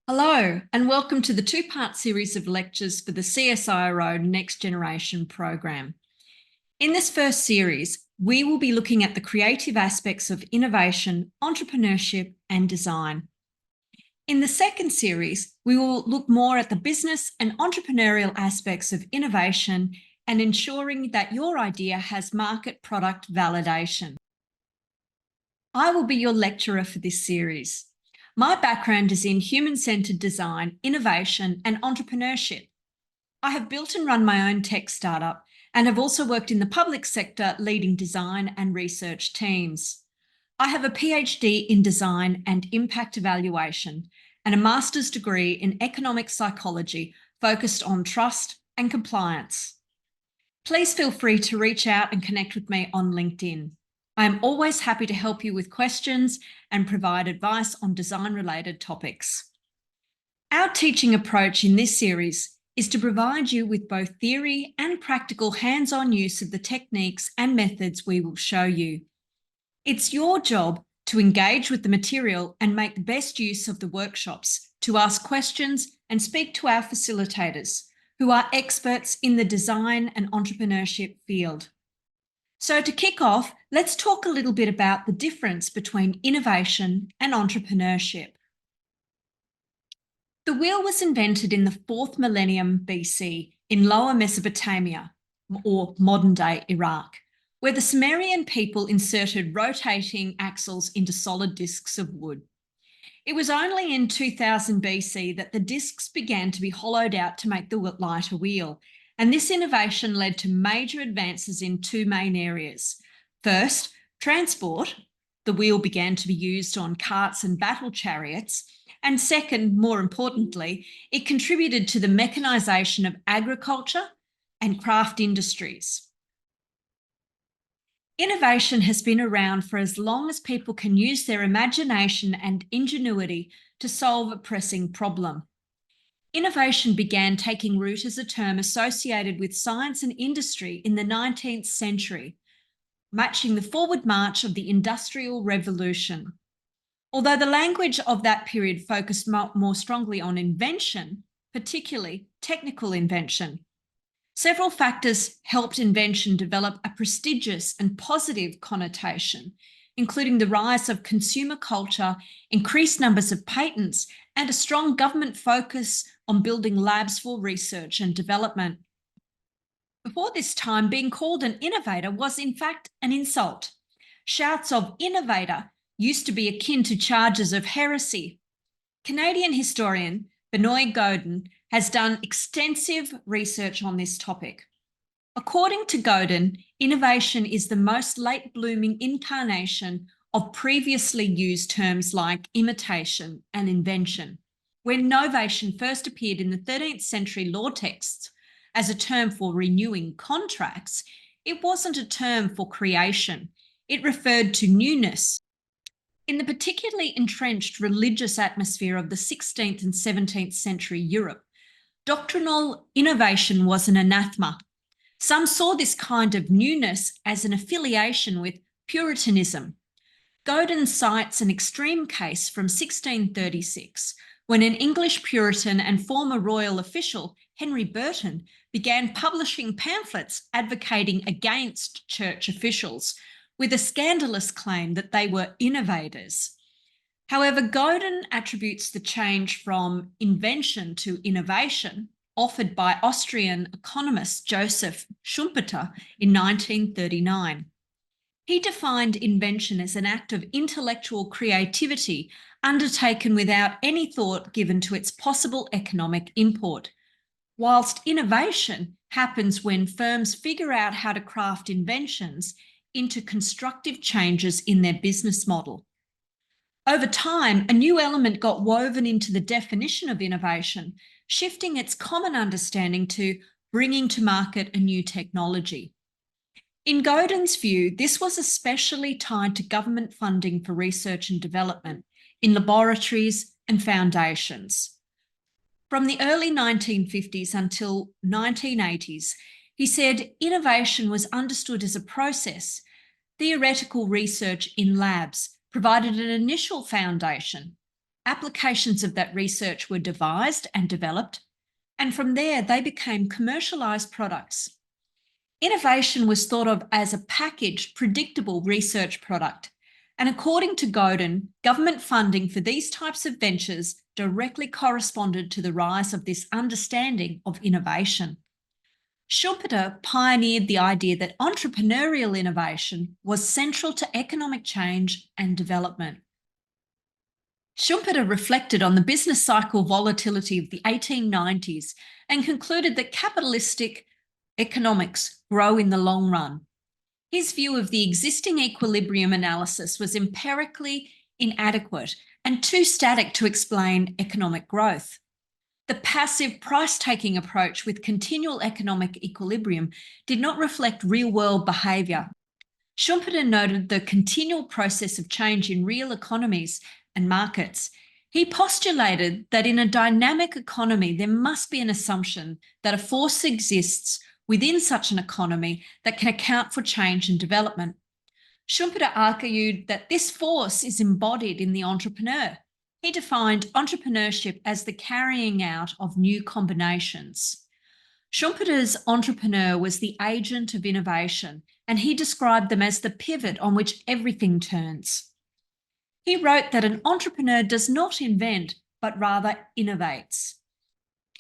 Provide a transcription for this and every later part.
Hello, and welcome to the two-part series of lectures for the CSIRO Next Generation program. In this first series, we will be looking at the creative aspects of innovation, entrepreneurship, and design. In the second series, we will look more at the business and entrepreneurial aspects of innovation and ensuring that your idea has market product validation. I will be your lecturer for this series. My background is in human-centered design, innovation, and entrepreneurship. I have built and run my own tech startup and have also worked in the public sector leading design and research teams. I have a PhD in design and impact evaluation and a master's degree in economic psychology focused on trust and compliance. Please feel free to reach out and connect with me on LinkedIn. I am always happy to help you with questions and provide advice on design-related topics. Our teaching approach in this series is to provide you with both theory and practical hands-on use of the techniques and methods we will show you. It's your job to engage with the material and make the best use of the workshops, to ask questions and speak to our facilitators, who are experts in the design and entrepreneurship field. So to kick off, let's talk a little bit about the difference between innovation and entrepreneurship. The wheel was invented in the 4th millennium BC in Lower Mesopotamia, or modern-day Iraq, where the Sumerian people inserted rotating axles into solid discs of wood. It was only in 2000 BC that the discs began to be hollowed out to make the lighter wheel. And this innovation led to major advances in two main areas. First, transport. The wheel began to be used on carts and battle chariots. And second, more importantly, it contributed to the mechanisation of agriculture and craft industries. Innovation has been around for as long as people can use their imagination and ingenuity to solve a pressing problem. Innovation began taking root as a term associated with science and industry in the 19th century, matching the forward march of the Industrial Revolution. Although the language of that period focused more strongly on invention, particularly technical invention, several factors helped invention develop a prestigious and positive connotation, including the rise of consumer culture, increased numbers of patents, and a strong government focus on building labs for research and development. Before this time, being called an innovator was in fact an insult. Shouts of "innovator" used to be akin to charges of heresy. Canadian historian Benoit Godin has done extensive research on this topic. According to Godin, innovation is the most late-blooming incarnation of previously used terms like imitation and invention. When novation first appeared in the 13th century law texts as a term for renewing contracts, it wasn't a term for creation. It referred to newness. In the particularly entrenched religious atmosphere of the 16th and 17th century Europe, doctrinal innovation was an anathema. Some saw this kind of newness as an affiliation with Puritanism. Godin cites an extreme case from 1636, when an English Puritan and former royal official, Henry Burton, began publishing pamphlets advocating against church officials, with a scandalous claim that they were innovators. However, Godin attributes the change from invention to innovation offered by Austrian economist Joseph Schumpeter in 1939. He defined invention as an act of intellectual creativity undertaken without any thought given to its possible economic import, whilst innovation happens when firms figure out how to craft inventions into constructive changes in their business model. Over time, a new element got woven into the definition of innovation, shifting its common understanding to bringing to market a new technology. In Godin's view, this was especially tied to government funding for research and development in laboratories and foundations. From the early 1950s until 1980s, he said innovation was understood as a process. Theoretical research in labs provided an initial foundation, applications of that research were devised and developed, and from there they became commercialised products. Innovation was thought of as a packaged, predictable research product. And according to Godin, government funding for these types of ventures directly corresponded to the rise of this understanding of innovation. Schumpeter pioneered the idea that entrepreneurial innovation was central to economic change and development. Schumpeter reflected on the business cycle volatility of the 1890s and concluded that capitalistic economics grow in the long run. His view of the existing equilibrium analysis was empirically inadequate and too static to explain economic growth. The passive price-taking approach with continual economic equilibrium did not reflect real-world behaviour. Schumpeter noted the continual process of change in real economies and markets. He postulated that in a dynamic economy, there must be an assumption that a force exists within such an economy that can account for change and development. Schumpeter argued that this force is embodied in the entrepreneur. He defined entrepreneurship as the carrying out of new combinations. Schumpeter's entrepreneur was the agent of innovation, and he described them as the pivot on which everything turns. He wrote that an entrepreneur does not invent, but rather innovates.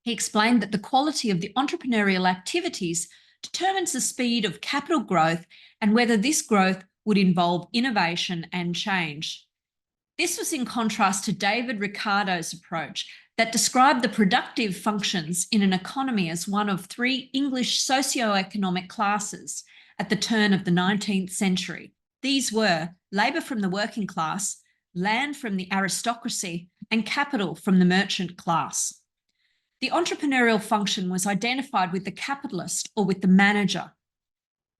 He explained that the quality of the entrepreneurial activities determines the speed of capital growth and whether this growth would involve innovation and change. This was in contrast to David Ricardo's approach that described the productive functions in an economy as one of three English socio-economic classes at the turn of the 19th century. These were labour from the working class, land from the aristocracy, and capital from the merchant class. The entrepreneurial function was identified with the capitalist or with the manager.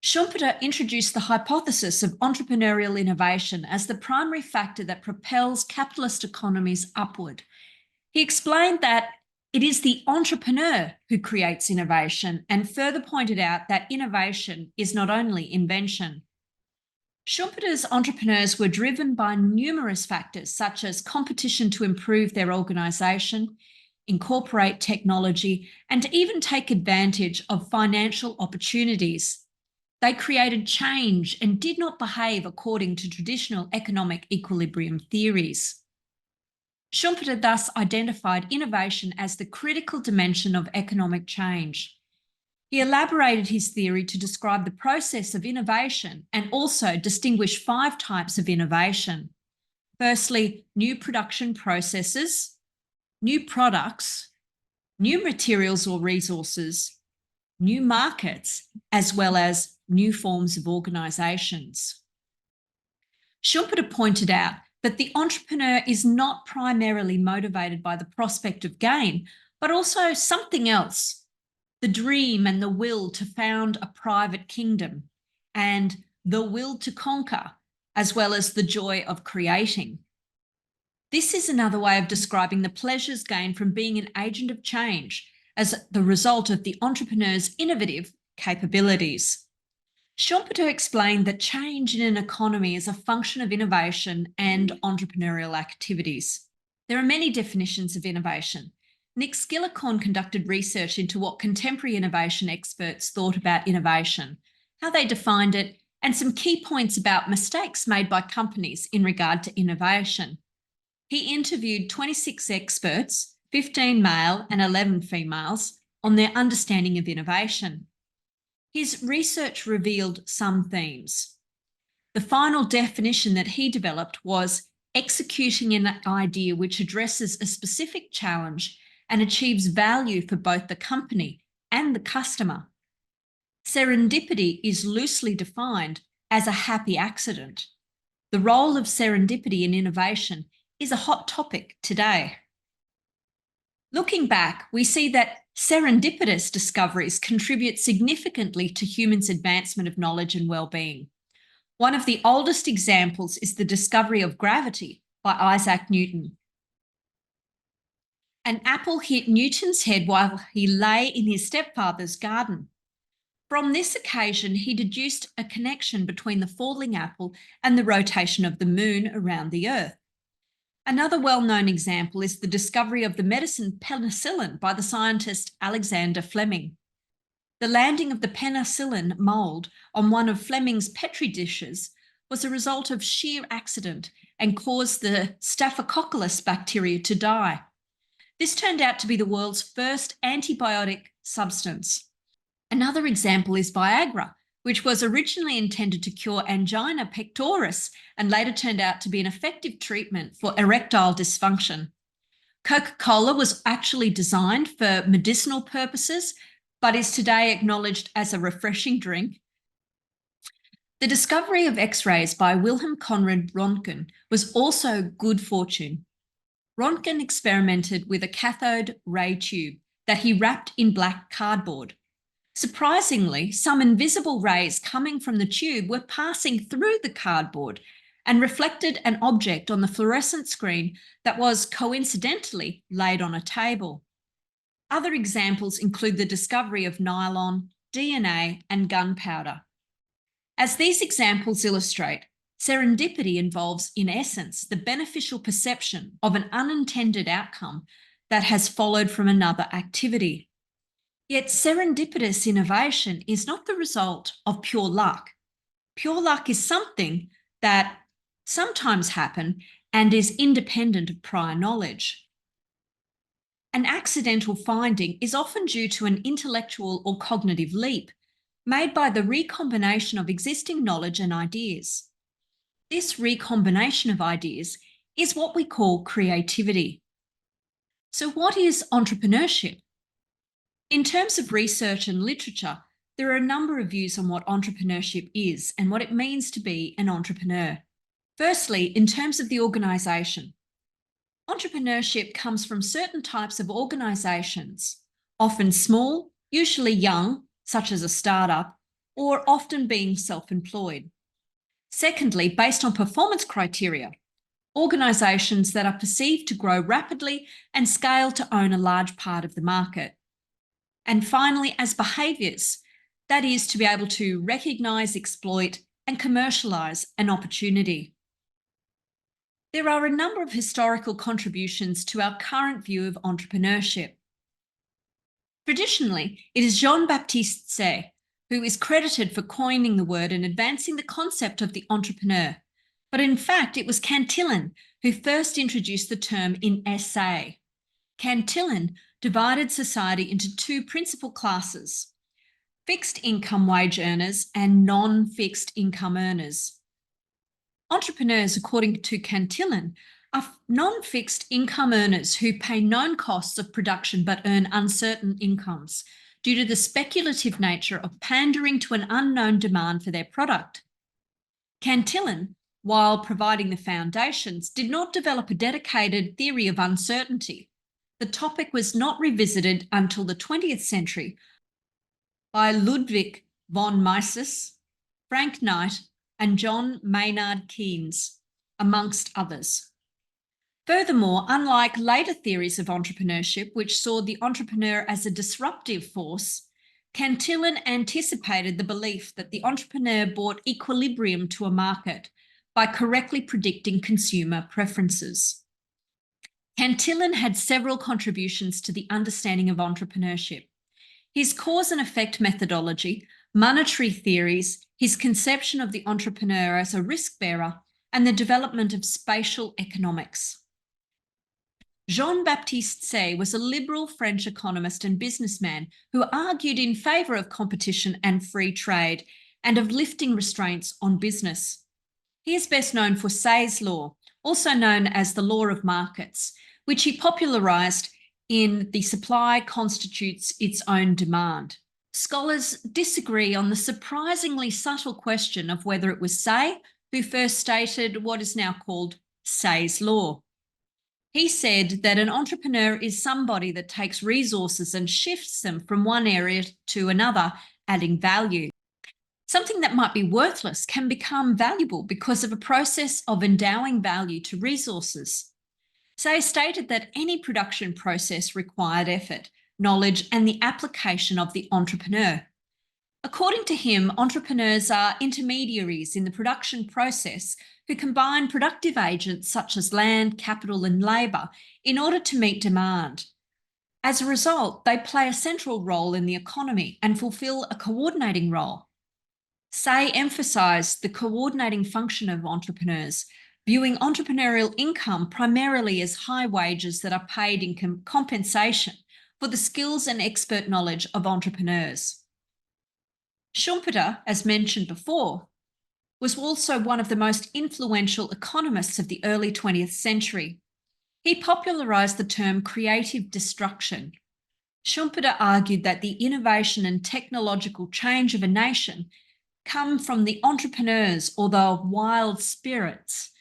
Schumpeter introduced the hypothesis of entrepreneurial innovation as the primary factor that propels capitalist economies upward. He explained that it is the entrepreneur who creates innovation and further pointed out that innovation is not only invention. Schumpeter's entrepreneurs were driven by numerous factors such as competition to improve their organisation, incorporate technology, and even take advantage of financial opportunities. They created change and did not behave according to traditional economic equilibrium theories. Schumpeter thus identified innovation as the critical dimension of economic change. He elaborated his theory to describe the process of innovation and also distinguish 5 types of innovation. Firstly, new production processes, new products, new materials or resources, new markets, as well as new forms of organisations. Schumpeter pointed out that the entrepreneur is not primarily motivated by the prospect of gain, but also something else, the dream and the will to found a private kingdom, and the will to conquer, as well as the joy of creating. This is another way of describing the pleasures gained from being an agent of change as the result of the entrepreneur's innovative capabilities. Schumpeter explained that change in an economy is a function of innovation and entrepreneurial activities. There are many definitions of innovation. Nick Skillicorn conducted research into what contemporary innovation experts thought about innovation, how they defined it, and some key points about mistakes made by companies in regard to innovation. He interviewed 26 experts, 15 male and 11 females, on their understanding of innovation. His research revealed some themes. The final definition that he developed was executing an idea which addresses a specific challenge and achieves value for both the company and the customer. Serendipity is loosely defined as a happy accident. The role of serendipity in innovation is a hot topic today. Looking back, we see that serendipitous discoveries contribute significantly to humans' advancement of knowledge and well-being. One of the oldest examples is the discovery of gravity by Isaac Newton. An apple hit Newton's head while he lay in his stepfather's garden. From this occasion, he deduced a connection between the falling apple and the rotation of the moon around the Earth. Another well-known example is the discovery of the medicine penicillin by the scientist Alexander Fleming. The landing of the penicillin mould on one of Fleming's Petri dishes was a result of sheer accident and caused the Staphylococcus bacteria to die. This turned out to be the world's first antibiotic substance. Another example is Viagra, which was originally intended to cure angina pectoris and later turned out to be an effective treatment for erectile dysfunction. Coca-Cola was actually designed for medicinal purposes, but is today acknowledged as a refreshing drink. The discovery of X-rays by Wilhelm Conrad Röntgen was also good fortune. Röntgen experimented with a cathode ray tube that he wrapped in black cardboard. Surprisingly, some invisible rays coming from the tube were passing through the cardboard and reflected an object on the fluorescent screen that was coincidentally laid on a table. Other examples include the discovery of nylon, DNA, and gunpowder. As these examples illustrate, serendipity involves, in essence, the beneficial perception of an unintended outcome that has followed from another activity. Yet serendipitous innovation is not the result of pure luck. Pure luck is something that sometimes happens and is independent of prior knowledge. An accidental finding is often due to an intellectual or cognitive leap made by the recombination of existing knowledge and ideas. This recombination of ideas is what we call creativity. So what is entrepreneurship? In terms of research and literature, there are a number of views on what entrepreneurship is and what it means to be an entrepreneur. Firstly, in terms of the organisation, entrepreneurship comes from certain types of organisations, often small, usually young, such as a startup, or often being self-employed. Secondly, based on performance criteria, organisations that are perceived to grow rapidly and scale to own a large part of the market. And finally, as behaviours, that is to be able to recognise, exploit, and commercialise an opportunity. There are a number of historical contributions to our current view of entrepreneurship. Traditionally, it is Jean-Baptiste Say who is credited for coining the word and advancing the concept of the entrepreneur. But in fact, it was Cantillon who first introduced the term in Essay. Cantillon divided society into two principal classes: fixed income wage earners and non-fixed income earners. Entrepreneurs, according to Cantillon, are non-fixed income earners who pay known costs of production but earn uncertain incomes due to the speculative nature of pandering to an unknown demand for their product. Cantillon, while providing the foundations, did not develop a dedicated theory of uncertainty. The topic was not revisited until the 20th century by Ludwig von Mises, Frank Knight, and John Maynard Keynes, amongst others. Furthermore, unlike later theories of entrepreneurship, which saw the entrepreneur as a disruptive force, Cantillon anticipated the belief that the entrepreneur brought equilibrium to a market by correctly predicting consumer preferences. Cantillon had several contributions to the understanding of entrepreneurship. His cause and effect methodology, monetary theories, his conception of the entrepreneur as a risk bearer, and the development of spatial economics. Jean-Baptiste Say was a liberal French economist and businessman who argued in favour of competition and free trade and of lifting restraints on business. He is best known for Say's law, also known as the law of markets, which he popularised in The Supply Constitutes Its Own Demand. Scholars disagree on the surprisingly subtle question of whether it was Say who first stated what is now called Say's law. He said that an entrepreneur is somebody that takes resources and shifts them from one area to another, adding value. Something that might be worthless can become valuable because of a process of endowing value to resources. Say stated that any production process required effort, knowledge, and the application of the entrepreneur. According to him, entrepreneurs are intermediaries in the production process who combine productive agents such as land, capital, and labour in order to meet demand. As a result, they play a central role in the economy and fulfil a coordinating role. Say emphasised the coordinating function of entrepreneurs, viewing entrepreneurial income primarily as high wages that are paid in compensation for the skills and expert knowledge of entrepreneurs. Schumpeter, as mentioned before, was also one of the most influential economists of the early 20th century. He popularised the term creative destruction. Schumpeter argued that the innovation and technological change of a nation come from the entrepreneurs or the wild spirits.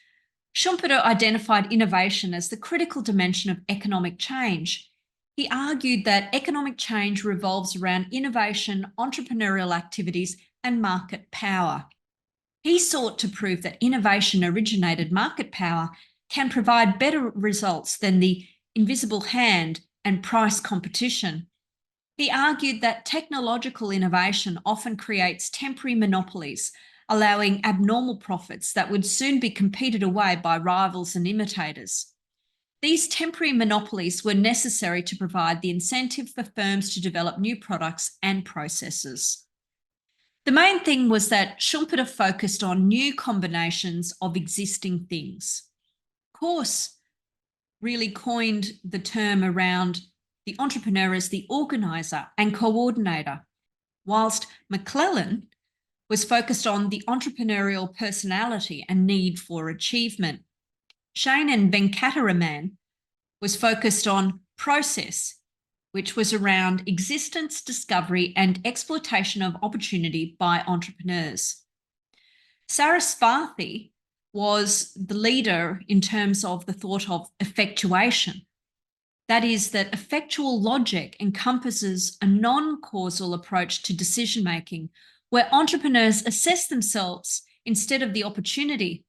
Schumpeter identified innovation as the critical dimension of economic change. He argued that economic change revolves around innovation, entrepreneurial activities, and market power. He sought to prove that innovation-originated market power can provide better results than the invisible hand and price competition. He argued that technological innovation often creates temporary monopolies, allowing abnormal profits that would soon be competed away by rivals and imitators. These temporary monopolies were necessary to provide the incentive for firms to develop new products and processes. The main thing was that Schumpeter focused on new combinations of existing things. Course really coined the term around the entrepreneur as the organiser and coordinator, whilst McClellan was focused on the entrepreneurial personality and need for achievement. Shane and Venkataraman was focused on process, which was around existence, discovery, and exploitation of opportunity by entrepreneurs. Sarasvathy was the leader in terms of the thought of effectuation. That is, that effectual logic encompasses a non-causal approach to decision-making, where entrepreneurs assess themselves instead of the opportunity,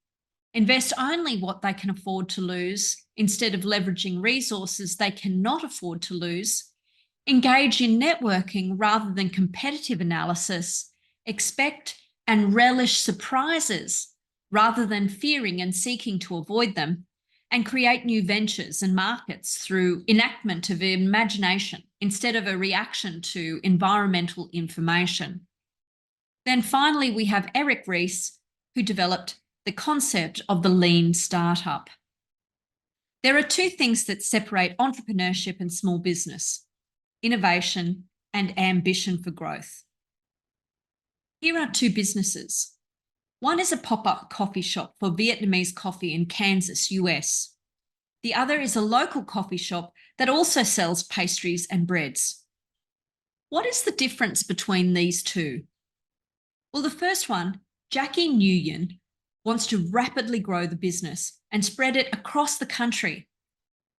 invest only what they can afford to lose instead of leveraging resources they cannot afford to lose, engage in networking rather than competitive analysis, expect and relish surprises rather than fearing and seeking to avoid them, and create new ventures and markets through enactment of imagination instead of a reaction to environmental information. Then finally, we have Eric Ries, who developed the concept of the lean startup. There are two things that separate entrepreneurship and small business: innovation and ambition for growth. Here are two businesses. One is a pop-up coffee shop for Vietnamese coffee in Kansas, US. The other is a local coffee shop that also sells pastries and breads. What is the difference between these two? Well, the first one, Jackie Nguyen, wants to rapidly grow the business and spread it across the country.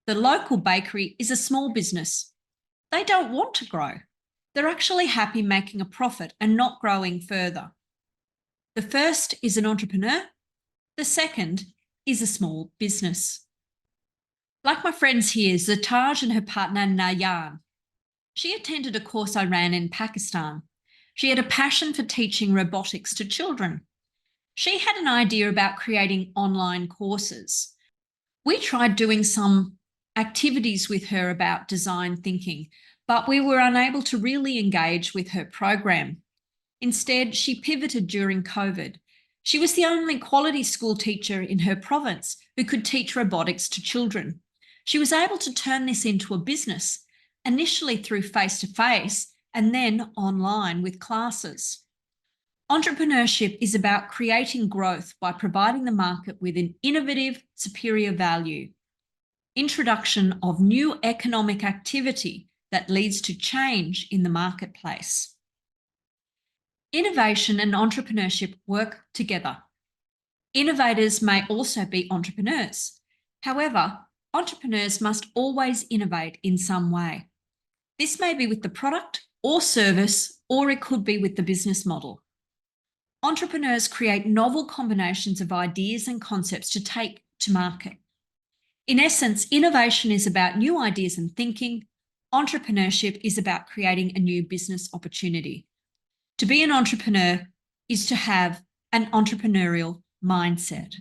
The local bakery is a small business. They don't want to grow. They're actually happy making a profit and not growing further. The first is an entrepreneur. The second is a small business. Like my friends here, Zataj and her partner Nayan. She attended a course I ran in Pakistan. She had a passion for teaching robotics to children. She had an idea about creating online courses. We tried doing some activities with her about design thinking, but we were unable to really engage with her program. Instead, she pivoted during COVID. She was the only quality school teacher in her province who could teach robotics to children. She was able to turn this into a business, initially through face-to-face and then online with classes. Entrepreneurship is about creating growth by providing the market with an innovative, superior value. Introduction of new economic activity that leads to change in the marketplace. Innovation and entrepreneurship work together. Innovators may also be entrepreneurs. However, entrepreneurs must always innovate in some way. This may be with the product or service, or it could be with the business model. Entrepreneurs create novel combinations of ideas and concepts to take to market. In essence, innovation is about new ideas and thinking. Entrepreneurship is about creating a new business opportunity. To be an entrepreneur is to have an entrepreneurial mindset.